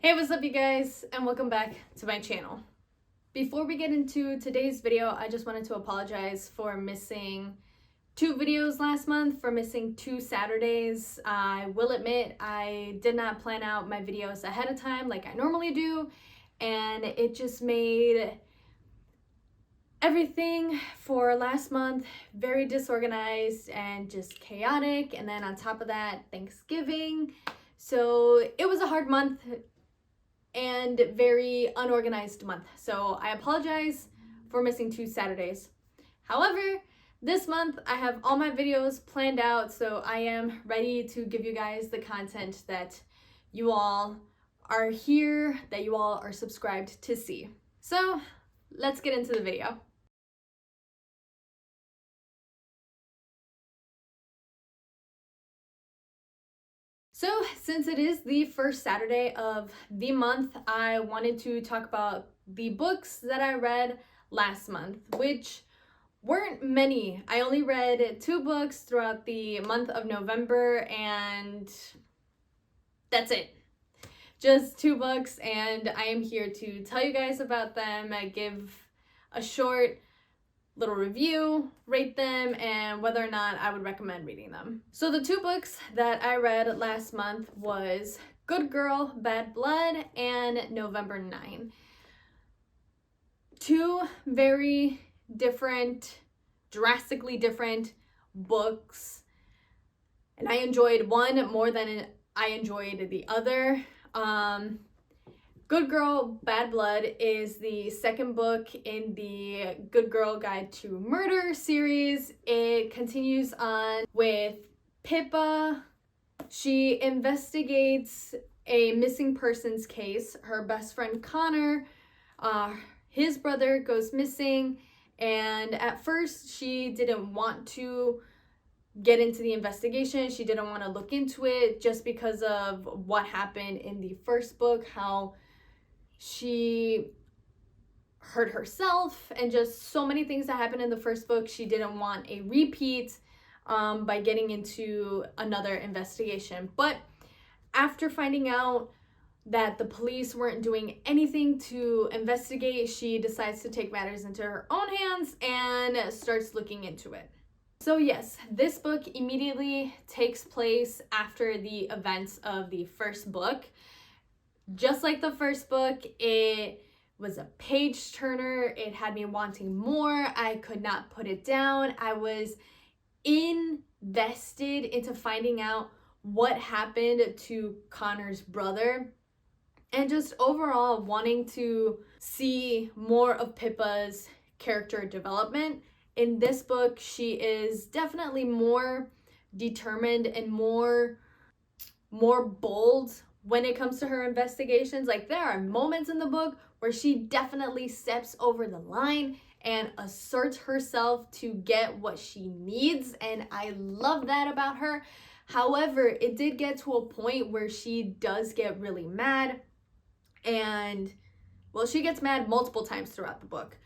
Hey, what's up you guys, and welcome back to my channel. Before we get into today's video, I just wanted to apologize for missing 2 videos last month, for missing 2 Saturdays. I will admit I did not plan out my videos ahead of time like I normally do, and it just made everything for last month very disorganized and just chaotic, and then on top of that, Thanksgiving. So it was a hard month and very unorganized month. So I apologize for missing 2 Saturdays. However, this month I have all my videos planned out, so I am ready to give you guys the content that you all are here, that you all are subscribed to see. So let's get into the video. So since it is the first Saturday of the month, I wanted to talk about the books that I read last month, which weren't many. I only read 2 books throughout the month of November, and that's it. Just 2 books, and I am here to tell you guys about them. I give a short little review, rate them, and whether or not I would recommend reading them. So the 2 books that I read last month was Good Girl, Bad Blood and November 9. 2 very different, drastically different books, and I enjoyed one more than I enjoyed the other. Good Girl, Bad Blood is the second book in the Good Girl Guide to Murder series. It continues on with Pippa. She investigates a missing persons case. Her best friend Connor, his brother, goes missing, and at first she didn't want to get into the investigation. She didn't want to look into it just because of what happened in the first book, how she hurt herself, and just so many things that happened in the first book. She didn't want a repeat by getting into another investigation. But after finding out that the police weren't doing anything to investigate, she decides to take matters into her own hands and starts looking into it. So yes, this book immediately takes place after the events of the first book. Just like the first book, it was a page turner. It had me wanting more. I could not put it down. I was invested into finding out what happened to Connor's brother, and just overall wanting to see more of Pippa's character development. In this book, she is definitely more determined and more bold when it comes to her investigations. Like, there are moments in the book where she definitely steps over the line and asserts herself to get what she needs, and I love that about her. However, it did get to a point where she does get really mad, and well, she gets mad multiple times throughout the book,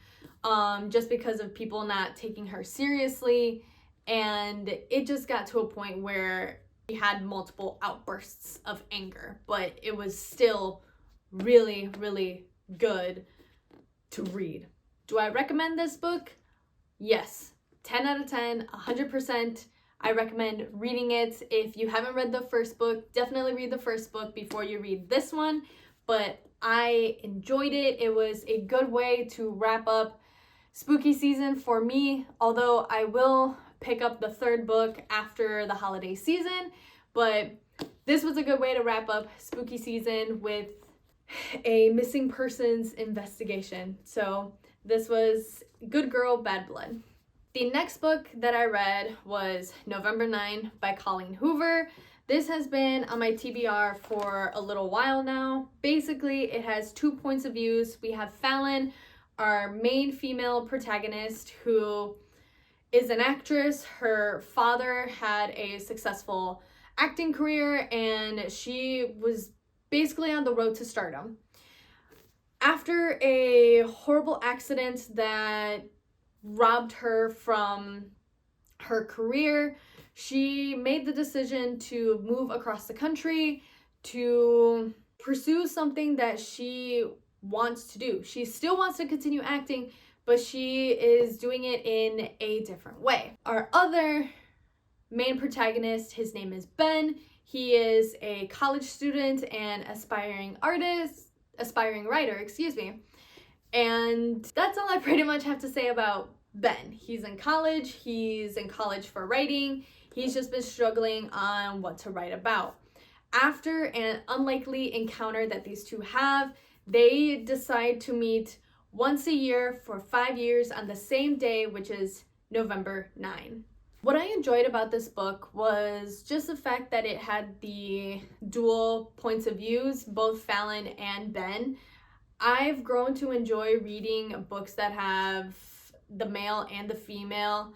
just because of people not taking her seriously, and it just got to a point where she had multiple outbursts of anger, but it was still really, really good to read. Do I recommend this book? Yes. 10 out of 10, 100%. I recommend reading it. If you haven't read the first book, definitely read the first book before you read this one. But I enjoyed it. It was a good way to wrap up spooky season for me, although I will pick up the 3rd book after the holiday season. But this was a good way to wrap up spooky season with a missing persons investigation. So this was Good Girl, Bad Blood. The next book that I read was November 9 by Colleen Hoover. This has been on my TBR for a little while now. Basically, it has 2 points of views. We have Fallon, our main female protagonist, who is an actress. Her father had a successful acting career, and she was basically on the road to stardom. After a horrible accident that robbed her from her career, she made the decision to move across the country to pursue something that she wants to do. She still wants to continue acting, but she is doing it in a different way. Our other main protagonist, his name is Ben. He is a college student and aspiring writer, excuse me. And that's all I pretty much have to say about Ben. He's in college for writing. He's just been struggling on what to write about. After an unlikely encounter that these two have, they decide to meet once a year for 5 years on the same day, which is November 9. What I enjoyed about this book was just the fact that it had the dual points of views, both Fallon and Ben. I've grown to enjoy reading books that have the male and the female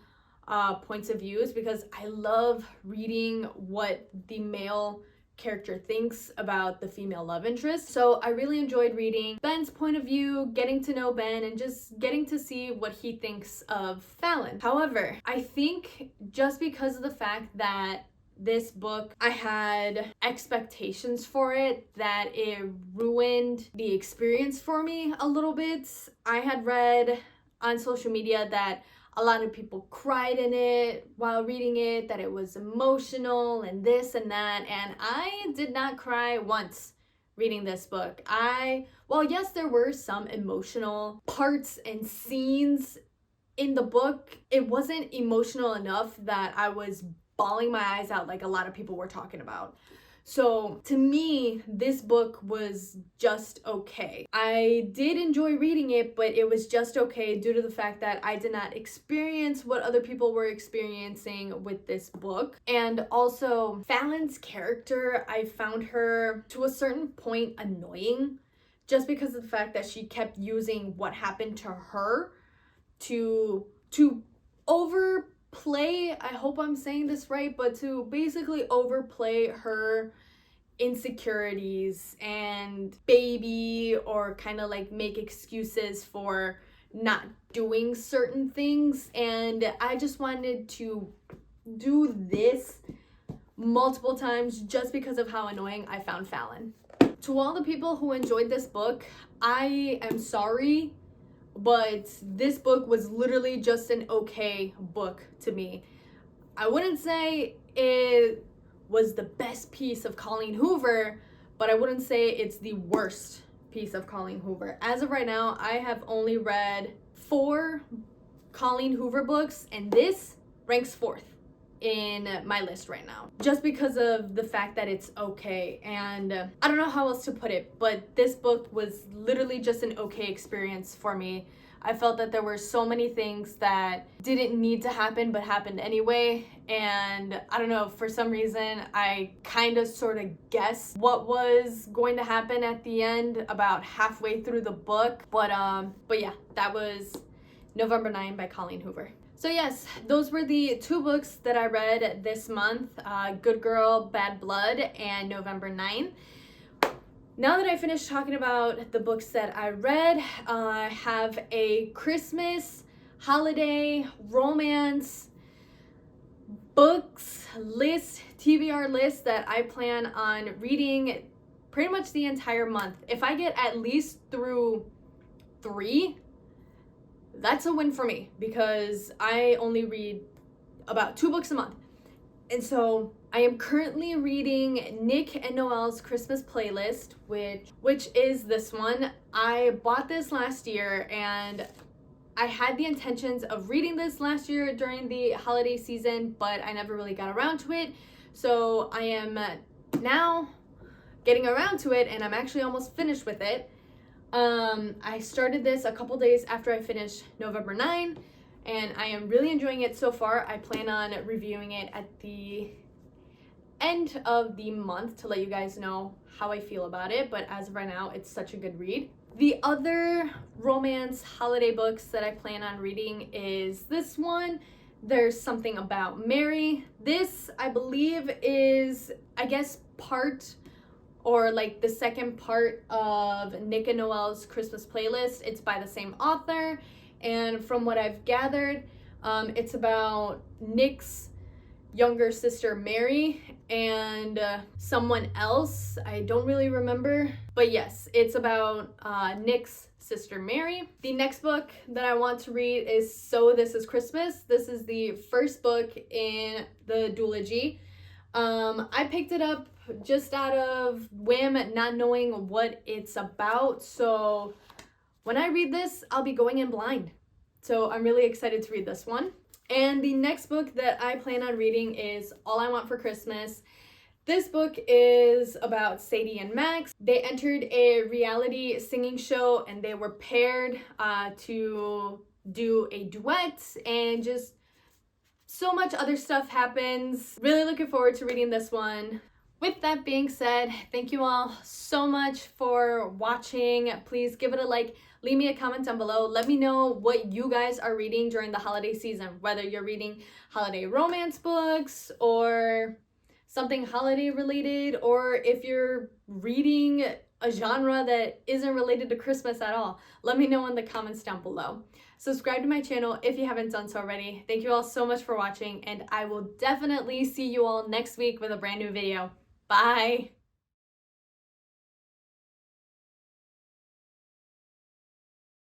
points of views, because I love reading what the male character thinks about the female love interest. So I really enjoyed reading Ben's point of view, getting to know Ben, and just getting to see what he thinks of Fallon. However, I think just because of the fact that this book, I had expectations for it, that it ruined the experience for me a little bit. I had read on social media that a lot of people cried in it while reading it, that it was emotional and this and that, and I did not cry once reading this book. Well, yes, there were some emotional parts and scenes in the book. It wasn't emotional enough that I was bawling my eyes out like a lot of people were talking about. So to me, this book was just okay. I did enjoy reading it, but it was just okay due to the fact that I did not experience what other people were experiencing with this book. And also, Fallon's character, I found her to a certain point annoying, just because of the fact that she kept using what happened to her to overplay, I hope I'm saying this right, but to basically overplay her insecurities and baby, or kind of like make excuses for not doing certain things. And I just wanted to do this multiple times just because of how annoying I found Fallon. To all the people who enjoyed this book, I am sorry, but this book was literally just an okay book to me. I wouldn't say it was the best piece of Colleen Hoover, but I wouldn't say it's the worst piece of Colleen Hoover. As of right now, I have only read 4 Colleen Hoover books, and this ranks 4th in my list right now, just because of the fact that it's okay. And I don't know how else to put it, but this book was literally just an okay experience for me. I felt that there were so many things that didn't need to happen but happened anyway, and I don't know, for some reason I kind of sort of guessed what was going to happen at the end about halfway through the book. But yeah, that was November 9 by Colleen Hoover. So yes, those were the 2 books that I read this month, Good Girl, Bad Blood, and November 9. Now that I finished talking about the books that I read, I have a Christmas, holiday, romance, books list, TBR list that I plan on reading pretty much the entire month. If I get at least through 3, that's a win for me, because I only read about 2 books a month. And so I am currently reading Nick and Noelle's Christmas playlist, which is this one. I bought this last year, and I had the intentions of reading this last year during the holiday season, but I never really got around to it. So I am now getting around to it, and I'm actually almost finished with it. I started this a couple days after I finished November 9, and I am really enjoying it so far. I plan on reviewing it at the end of the month to let you guys know how I feel about it, but as of right now, it's such a good read. The other romance holiday books that I plan on reading is this one, There's Something About Mary. This, I believe, is, I guess, part, or like the second part of Nick and Noelle's Christmas playlist. It's by the same author, and from what I've gathered, it's about Nick's younger sister Mary and someone else. I don't really remember. But yes, it's about Nick's sister Mary. The next book that I want to read is So This Is Christmas. This is the first book in the duology. I picked it up just out of whim, not knowing what it's about. So when I read this, I'll be going in blind. So I'm really excited to read this one. And the next book that I plan on reading is All I Want for Christmas. This book is about Sadie and Max. They entered a reality singing show and they were paired to do a duet, and just so much other stuff happens. Really looking forward to reading this one. With that being said, thank you all so much for watching. Please give it a like, leave me a comment down below. Let me know what you guys are reading during the holiday season, whether you're reading holiday romance books or something holiday related, or if you're reading a genre that isn't related to Christmas at all. Let me know in the comments down below. Subscribe to my channel if you haven't done so already. Thank you all so much for watching, and I will definitely see you all next week with a brand new video. Bye!